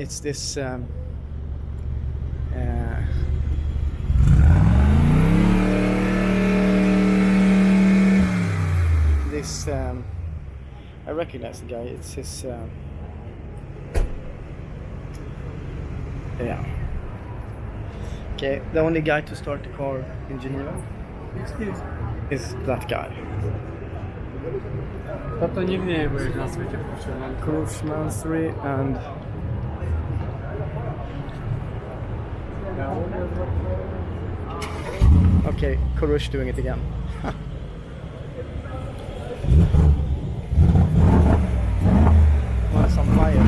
it's this I recognize the guy. It's his yeah. Okay, the only guy to start the car in Geneva is that guy. Coach Mansory and okay, Kurush doing it again. Well, it's on fire.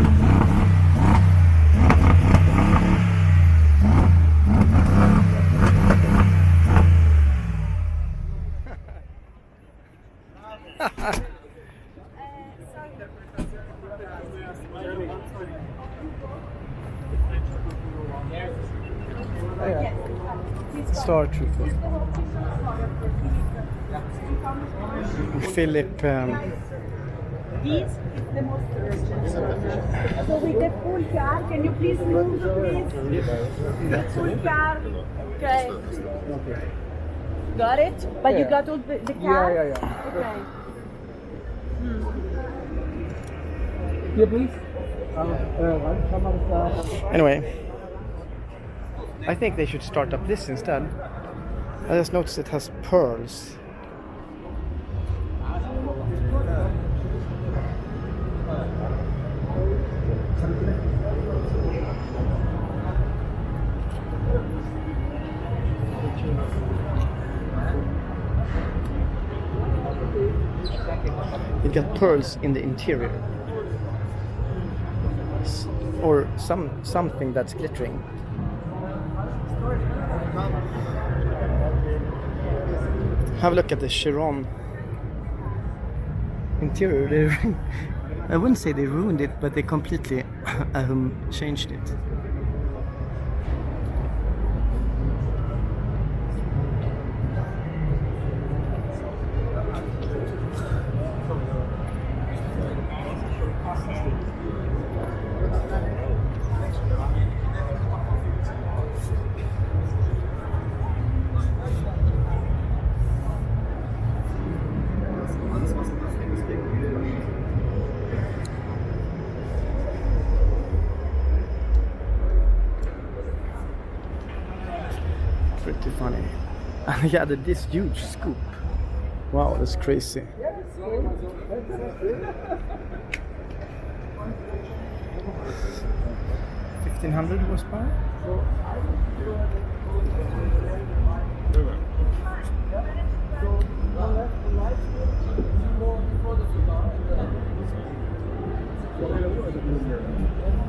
Star Trooper. Phllipp. This is the most urgent. So with the full car, can you please move, please? Full car. Okay. Got it? But you got all the car? Yeah. Okay. Yeah, please. Anyway, I think they should start up this instead. I just noticed it has pearls. It got pearls in the interior. Or something that's glittering. Have a look at the CHIRON interior. I wouldn't say they ruined it, but they completely changed it. Pretty funny. And he added this huge scoop. Wow, that's crazy. 1500 horsepower?